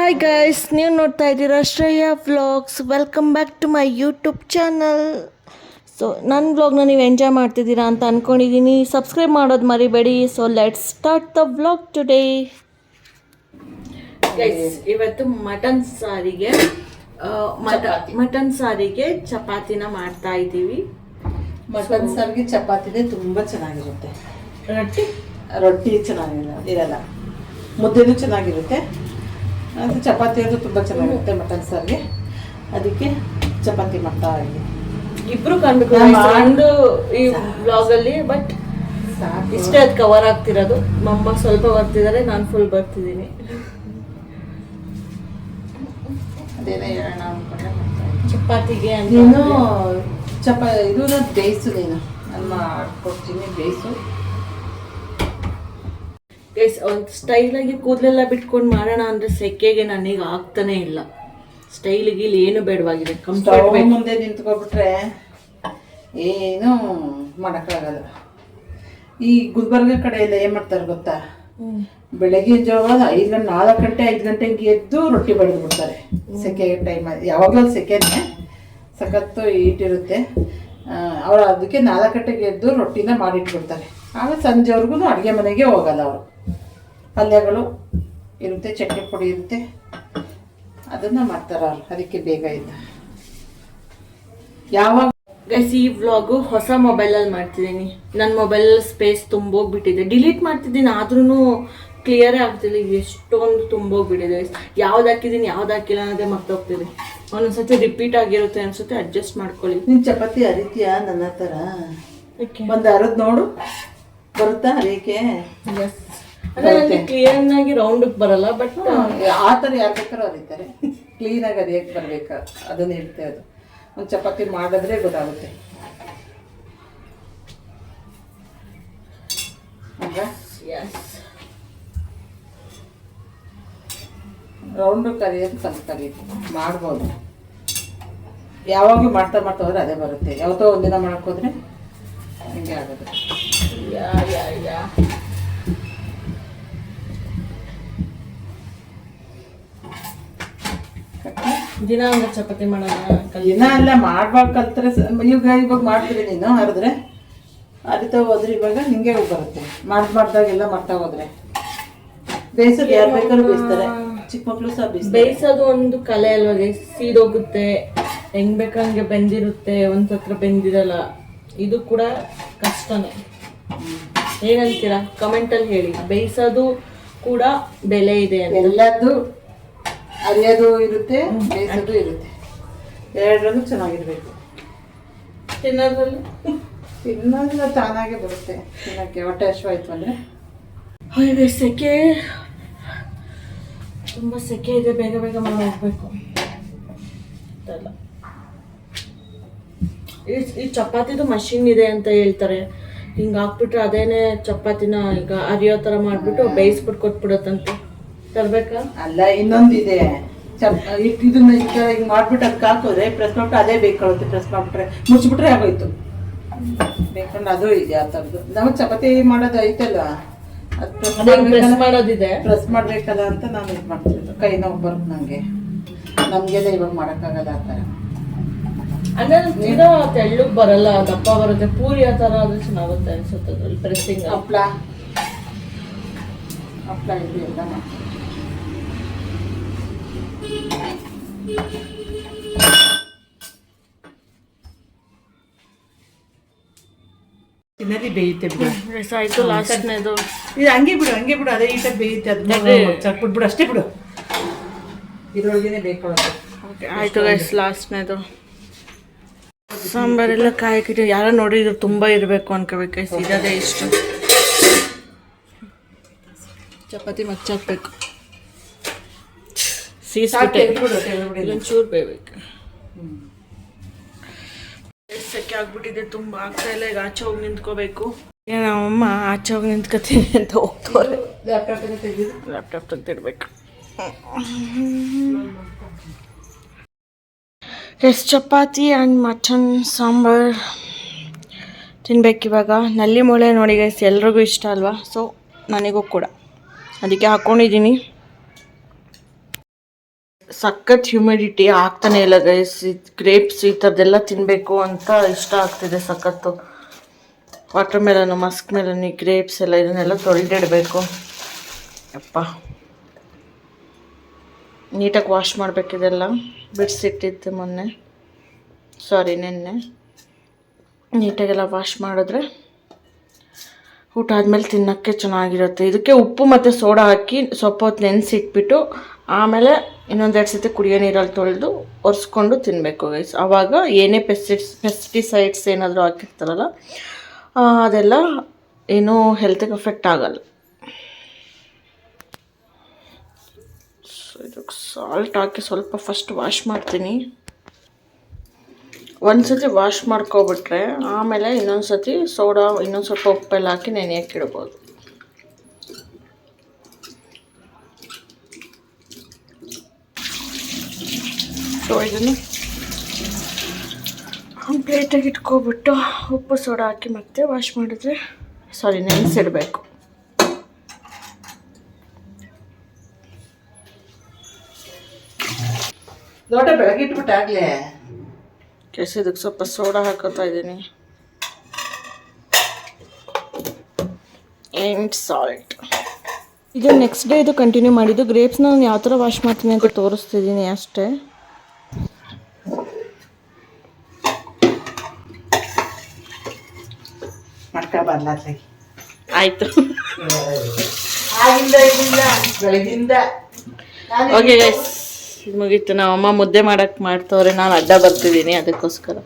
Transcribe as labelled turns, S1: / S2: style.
S1: Hi guys, ನೀವು ನೋಡ್ತಾ ಇದ್ದೀರಾ Shreya vlogs. Welcome back to my YouTube channel. So ನನ್ನ ವ್ಲಾಗ್ನ ನೀವು ಎಂಜಾಯ್ ಮಾಡ್ತಿದ್ದೀರಾ ಅಂತ ಅಂದ್ಕೊಂಡಿದ್ದೀನಿ. ಸಬ್ಸ್ಕ್ರೈಬ್ ಮಾಡೋದು ಮರಿಬೇಡಿ. So let's start the vlog today. Guys, ಇವತ್ತು ಮಟನ್ ಸಾರಿಗೆ ಚಪಾತಿನ ಮಾಡ್ತಾ ಇದ್ದೀವಿ.
S2: ಮಟನ್ ಸಾರಿಗೆ ಚಪಾತಿನೇ ತುಂಬ ಚೆನ್ನಾಗಿರುತ್ತೆ. ರೊಟ್ಟಿ ಚೆನ್ನಾಗಿರಲ್ಲ, ಮುದ್ದೆನೂ ಚೆನ್ನಾಗಿರುತ್ತೆ. ಅದು ಚಪಾತಿ ಅದು ತುಂಬ ಚೆನ್ನಾಗಿರುತ್ತೆ ಮಟನ್ ಸಾರಿಗೆ. ಅದಕ್ಕೆ ಚಪಾತಿ ಮಾಡ್ತಾ ಇದ್ದೀನಿ.
S1: ಇಬ್ರು ಕಾಣ್ಬೇಕು ಈ ಬ್ಲಾಗಲ್ಲಿ. ಬಟ್ ಇಷ್ಟೇ ಅದು ಕವರ್ ಆಗ್ತಿರೋದು. ಮಮ್ಮ ಸ್ವಲ್ಪ ಬರ್ತಿದ್ದಾರೆ, ನಾನು ಫುಲ್ ಬರ್ತಿದ್ದೀನಿ.
S2: ಅದೇನೇ ಹೇಳೋಣ ಅಂದ್ಕೊಂಡೆ
S1: ಚಪಾತಿಗೆ
S2: ನೀನು ಇದನ್ನ ಬೇಯಿಸು. ನೀನು ನಾನು ಮಾಡ್ಕೊಡ್ತೀನಿ, ಬೇಯಿಸು.
S1: ಒಂದು ಸ್ಟೈಲಾಗಿ ಕೂದಲೆಲ್ಲ ಬಿಟ್ಕೊಂಡು ಮಾಡೋಣ ಅಂದರೆ ಸೆಕೆಗೆ ನನಗೆ ಆಗ್ತಾನೆ ಇಲ್ಲ. ಸ್ಟೈಲಿಗೆ ಇಲ್ಲಿ ಏನು ಬೇಡವಾಗಿದೆ.
S2: ಮುಂದೆ ನಿಂತ್ಕೊಬಿಟ್ರೆ ಏನು ಮಾಡೋಕ್ಕಾಗಲ್ಲ. ಈ ಗುಲ್ಬರ್ಗ ಕಡೆ ಎಲ್ಲ ಏನು ಮಾಡ್ತಾರೆ ಗೊತ್ತಾ, ಬೆಳಗ್ಗೆ ಜಾವ 4 ಗಂಟೆ 5 ಗಂಟೆಗೆ ಎದ್ದು ರೊಟ್ಟಿ ಬಡಿದು ಬಿಡ್ತಾರೆ. ಸೆಕೆ ಟೈಮ್ ಯಾವಾಗಲೂ ಸೆಕೆನೇ, ಸಖತ್ತು ಇಟ್ಟಿರುತ್ತೆ. ಅವ್ರು ಅದಕ್ಕೆ 4 ಗಂಟೆಗೆ ಎದ್ದು ರೊಟ್ಟಿನ ಮಾಡಿಟ್ಬಿಡ್ತಾರೆ. ಆಮೇಲೆ ಸಂಜೆವರೆಗೂ ಅಡುಗೆ ಮನೆಗೆ ಹೋಗಲ್ಲ ಅವರು. ಪಲ್ಯಗಳು ಇರುತ್ತೆ, ಚಟ್ನಿ ಪುಡಿ ಇರುತ್ತೆ, ಅದನ್ನು ಮಾಡ್ತಾರೆ ಅವ್ರು. ಅದಕ್ಕೆ ಬೇಗ ಇದ್ದ ಯಾವಾಗ
S1: ಗೈಸ್ ಈ ವ್ಲಾಗು ಹೊಸ ಮೊಬೈಲಲ್ಲಿ ಮಾಡ್ತಿದ್ದೀನಿ. ನನ್ನ ಮೊಬೈಲ್ ಸ್ಪೇಸ್ ತುಂಬೋಗ್ಬಿಟ್ಟಿದೆ. ಡಿಲೀಟ್ ಮಾಡ್ತಿದ್ದೀನಿ ಆದ್ರೂ ಕ್ಲಿಯರೇ ಆಗ್ತಿಲ್ಲ. ಎಷ್ಟೊಂದು ತುಂಬೋಗ್ಬಿಟ್ಟಿದೆ. ಯಾವ್ದು ಹಾಕಿದ್ದೀನಿ ಯಾವ್ದು ಹಾಕಿಲ್ಲ ಅನ್ನೋದೇ ಮರ್ತೋಗ್ತಿದೆ. ಒಂದೊಂದ್ಸತಿ ರಿಪೀಟ್ ಆಗಿರುತ್ತೆ ಅನ್ಸುತ್ತೆ. ಅಡ್ಜಸ್ಟ್ ಮಾಡ್ಕೊಳ್ಳಿ.
S2: ನಿನ್ನ ಚಪಾತಿ ಅರಿತೀಯಾ ನನ್ನ ಥರ? ಒಂದು ಅರದ್ ನೋಡು, ಬರುತ್ತಾ ಅರಿಕೆ?
S1: ಕ್ಲಿಯರ್ ಆಗಿ ರೌಂಡ್ ಬರಲ್ಲ. ಬಟ್
S2: ಆ ಥರ ಯಾರು ಬೇಕಾದ್ರೂ ಅರಿತಾರೆ. ಕ್ಲೀನಾಗಿ ಅರಿಯಕ್ಕೆ ಬರ್ಬೇಕಾ ಅದನ್ನ ಹೇಳ್ತೇವೆ. ಅದು ಒಂದು ಚಪಾತಿ ಮಾಡಿದ್ರೆ ಗೊತ್ತಾಗುತ್ತೆ. ರೌಂಡು ಕರಿಯೋದು ಕಲಿತು ಮಾಡ್ಬೋದು. ಯಾವಾಗಲೂ ಮಾಡ್ತಾ ಹೋದ್ರೆ ಅದೇ ಬರುತ್ತೆ. ಯಾವತ್ತೋ ಒಂದಿನ ಮಾಡೋಕ್ಕೋದ್ರೆ ಹಿಂಗೆ ಆಗೋದು.
S1: ದಿನ ಒಂದು ಚಪಾತಿ ಮಾಡೋಣ.
S2: ದಿನ ಎಲ್ಲ ಮಾಡ್ಬೇಕು ಕಲ್ತ್ರೆ ಇವಾಗ ಮಾಡ್ತೀವಿ. ನೀನು ಹರಿದ್ರೆ ಅರಿತಾ ಹೋದ್ರೆ ಇವಾಗ ನಿಂಗೆ ಬರುತ್ತೆ. ಮಾಡ್ದಾಗೆಲ್ಲ ಮಾಡ್ತಾ ಹೋದ್ರೆ ಬೇಯಿಸೋದು ಯಾರು ಬೇಕಾದ್ರೂ ಬೇಯಿಸ್ತಾರೆ. ಚಿಕ್ಕ ಮಕ್ಕಳು ಸಹ
S1: ಬೇಯಿಸೋದು ಒಂದು ಕಲೆ ಅಲ್ವಾ. ಸೀದೋಗುತ್ತೆ, ಹೆಂಗ್ ಬೇಕಂಗೆ ಬೆಂದಿರುತ್ತೆ, ಒಂದ್ಸತ್ರ ಬೆಂದಿರಲ್ಲ. ಇದು ಕೂಡ ಕಷ್ಟನೇ. ಏನಂತೀರಾ ಕಮೆಂಟಲ್ಲಿ ಹೇಳಿ. ಬೇಯಿಸೋದು ಕೂಡ ಬೆಲೆ ಇದೆ.
S2: ಎಲ್ಲದ್ದು ಅರಿಯೋದು ಇರುತ್ತೆ, ಬೇಯಿಸೋದು ಇರುತ್ತೆ. ಎರಡರಲ್ಲೂ ಚೆನ್ನಾಗಿರ್ಬೇಕು. ತಿನ್ನೋದ್ರಲ್ಲಿ ತಾನಾಗೆ ಬರುತ್ತೆ. ತಿನ್ನೋಕ್ಕೆ ಹೊಟ್ಟೆ ಹಸಿವಾಯ್ತು ಅಂದರೆ.
S1: ಸೆಕೆ ತುಂಬ ಸೆಕೆ ಇದೆ. ಬೇಗ ಬೇಗ ಮಾಡಿ ಹೋಗ್ಬೇಕು. ಈ ಚಪಾತಿದು ಮಷಿನ್ ಇದೆ ಅಂತ ಹೇಳ್ತಾರೆ. ಹಿಂಗೆ ಹಾಕ್ಬಿಟ್ರೆ ಅದೇನೆ ಚಪಾತಿನ ಈಗ ಅರಿಯೋ ಥರ ಮಾಡಿಬಿಟ್ಟು ಬೇಯಿಸ್ಬಿಟ್ಟು ಕೊಟ್ಬಿಡತ್ತಂತೆ. ತರಬೇಕಾ?
S2: ಅಲ್ಲ, ಇನ್ನೊಂದಿದೆ. ಇದನ್ನ ಹಿಂಗೆ ಮಾಡ್ಬಿಟ್ಟು ಅದಕ್ಕೆ ಹಾಕಿದ್ರೆ ಪ್ರೆಸ್ ಮಾಡ್ಬಿಟ್ಟು ಅದೇ ಬೇಕೊಳ್ಳುತ್ತೆ. ಪ್ರೆಸ್ ಮಾಡಿಬಿಟ್ರೆ ಮುಚ್ಚಿಬಿಟ್ರೆ ಆಗೋಯ್ತು. ಬೇಕಂದ್ರೆ ಅದು ಇದೆ ಆ ಥರದ್ದು. ನಾವು ಚಪಾತಿ ಮಾಡೋದು ಐತಲ್ಲ, ಅದು ಪ್ರೆಸ್ ಮಾಡೋದಿದೆ. ಪ್ರೆಸ್ ಮಾಡಬೇಕಲ್ಲ ಅಂತ ನಾನು ಇದು ಮಾಡ್ತಿದ್ದು. ಕೈ ನೋವು ಬರುತ್ತೆ ನಮಗೆಲ್ಲ ಇವಾಗ ಮಾಡೋಕ್ಕಾಗಲ್ಲ ಆ ಥರ.
S1: ಅಂದ್ರೆ ತೀರಾ ತೆಳ್ಳಗೆ ಬರಲ್ಲ, ದಪ್ಪ ಬರುತ್ತೆ. ಪೂರಿ ಆ ಥರ ಆದ್ರೆ ಚೆನ್ನಾಗುತ್ತೆ ಅನ್ಸುತ್ತೆ. ಅದ್ರಲ್ಲಿ ಪ್ರೆಸ್ಸಿಂಗ್
S2: ಹಪ್ಳ ಇದು ಎಲ್ಲ ಮಾಡ್ತೀವಿ. ತಿನ್ನದಿ ಬೇಯುತ್ತೆ ಬಿಡು.
S1: ಆಯ್ತು ಲಾಸ್ಟ್ನೇದು.
S2: ಇದು ಹಂಗೆ ಬಿಡು ಅದೇ ಈಟಾಗಿ ಬೇಯುತ್ತೆ. ಅದು ಬಿಡು ಅಷ್ಟೇ ಬಿಡು. ಇದ್ರೊಳಗೇನೆ ಬೇಕೊಳ್ಳೋದು.
S1: ಆಯ್ತು ಗೈಸ್, ಲಾಸ್ಟ್ನೇದು ಸಾಂಬಾರೆಲ್ಲ ಕಾಯ್ಕಿಟ್ಟು ಯಾರೋ ನೋಡಿ ಇದು ತುಂಬ ಇರಬೇಕು ಅನ್ಕೋಬೇಕು ಗೈಸ್. ಇದೇ ಇಷ್ಟು ಚಪಾತಿ ಮಚ್ಚಾಕ್ಬೇಕು. ಒಂಚೂರು ಬೇಯಬೇಕು. ಸೆಕೆ ಆಗ್ಬಿಟ್ಟಿದೆ, ತುಂಬ ಆಗ್ತಾ ಇಲ್ಲ. ಈಗ ಆಚೆ ಹೋಗಿ ನಿಂತ್ಕೋಬೇಕು. ನಮ್ಮಮ್ಮ ಆಚೆ ಹೋಗಿ ನಿಂತ್ಕೋತೀನಿ ಅಂತ ಹೋಗ್ತವ್ರೆ. ಲ್ಯಾಪ್ಟಾಪ್ ತೆಗ್ದಿಡ್ಬೇಕು. ಚಪಾತಿ ಆ್ಯಂಡ್ ಮಟನ್ ಸಾಂಬಾರ್ ತಿನ್ಬೇಕಿವಾಗ. ನಲ್ಲಿ ಮೂಳೆ ನೋಡಿ ಗೈಸ್, ಎಲ್ರಿಗೂ ಇಷ್ಟ ಅಲ್ವಾ. ಸೊ ನನಗೂ ಕೂಡ ಅದಕ್ಕೆ ಹಾಕ್ಕೊಂಡಿದ್ದೀನಿ. ಸಖತ್ ಹ್ಯೂಮಿಡಿಟಿ ಆಗ್ತಾನೆ ಇಲ್ಲ ಗೈಸ್. ಗ್ರೇಪ್ಸ್ ಈ ಥರದ್ದೆಲ್ಲ ತಿನ್ನಬೇಕು ಅಂತ ಇಷ್ಟ ಆಗ್ತಿದೆ ಸಖತ್ತು. ವಾಟರ್ ಮೆಲನು, ಮಸ್ಕ್ ಮೆಲನು, ಗ್ರೇಪ್ಸ್ ಎಲ್ಲ ಇದನ್ನೆಲ್ಲ ತೊಳೆದಿಡಬೇಕು. ಯಪ್ಪ, ನೀಟಾಗಿ ವಾಶ್ ಮಾಡಬೇಕಿದೆಲ್ಲ. ಬಿಡಿಸಿಟ್ಟಿದ್ದೆ ಮೊನ್ನೆ, ನೆನ್ನೆ. ನೀಟಾಗೆಲ್ಲ ವಾಶ್ ಮಾಡಿದ್ರೆ ಊಟ ಆದಮೇಲೆ ತಿನ್ನೋಕ್ಕೆ ಚೆನ್ನಾಗಿರುತ್ತೆ. ಇದಕ್ಕೆ ಉಪ್ಪು ಮತ್ತು ಸೋಡಾ ಹಾಕಿ ಸ್ವಲ್ಪ ಹೊತ್ತು ನೆನೆಸಿಟ್ಬಿಟ್ಟು ಆಮೇಲೆ ಇನ್ನೊಂದೆರಡು ಸತಿ ಕುಡಿಯೋ ನೀರಲ್ಲಿ ತೊಳೆದು ಒರೆಸ್ಕೊಂಡು ತಿನ್ನಬೇಕು ಗೈಸ್. ಆವಾಗ ಏನೇ ಪೆಸ್ಟಿಸೈಡ್ಸ್ ಏನಾದರೂ ಹಾಕಿರ್ತಾರಲ್ಲ ಅದೆಲ್ಲ ಏನೂ ಹೆಲ್ತಿಗೆ ಅಫೆಕ್ಟ್ ಆಗಲ್ಲ. ಸೊ ಇದಕ್ಕೆ ಸಾಲ್ಟ್ ಹಾಕಿ ಸ್ವಲ್ಪ ಫಸ್ಟ್ ವಾಶ್ ಮಾಡ್ತೀನಿ. ಒಂದು ಸತಿ ವಾಶ್ ಮಾಡ್ಕೊಬಿಟ್ರೆ ಆಮೇಲೆ ಇನ್ನೊಂದು ಸತಿ ಸೋಡಾ, ಇನ್ನೊಂದು ಸ್ವಲ್ಪ ಉಪ್ಪೆಲ್ಲ ಹಾಕಿ ನೆನೆಯಕ್ಕಿಡ್ಬೋದು. ಸೊ ಇದನ್ನು ಪ್ಲೇಟಾಗಿ ಇಟ್ಕೊಬಿಟ್ಟು ಉಪ್ಪು ಸೋಡಾ ಹಾಕಿ ಮತ್ತೆ ವಾಶ್ ಮಾಡಿದ್ರೆ ನೆನೆಸಿಡಬೇಕು.
S2: ಲೋಟ ಬೆಳಗ್ಗೆ ಇಟ್ಬಿಟ್ಟಾಗಲೇ
S1: ಇದಕ್ಕೆ ಸ್ವಲ್ಪ ಸೋಡಾ ಹಾಕೋತಾ ಇದ್ದೀನಿ ಆ್ಯಂಡ್ ಸಾಲ್ಟ್. ಇದು ನೆಕ್ಸ್ಟ್ ಡೇ ಇದು ಕಂಟಿನ್ಯೂ ಮಾಡಿದ್ದು. ಗ್ರೇಪ್ಸ್ನ ನಾನು ಯಾವ ಥರ ವಾಶ್ ಮಾಡ್ತೀನಿ ಅಂತ ತೋರಿಸ್ತಿದ್ದೀನಿ ಅಷ್ಟೇ. ಆಯಿತು.
S2: ಬೆಳಗಿಂದ
S1: ಓಕೆ ಗೈಸ್, ಇದು ಮುಗೀತು. ನಮ್ಮ ಅಮ್ಮ ಮುದ್ದೆ ಮಾಡ್ತವ್ರೆ, ನಾನು ಅಡ್ಡ ಬರ್ತಿದ್ದೀನಿ ಅದಕ್ಕೋಸ್ಕರ.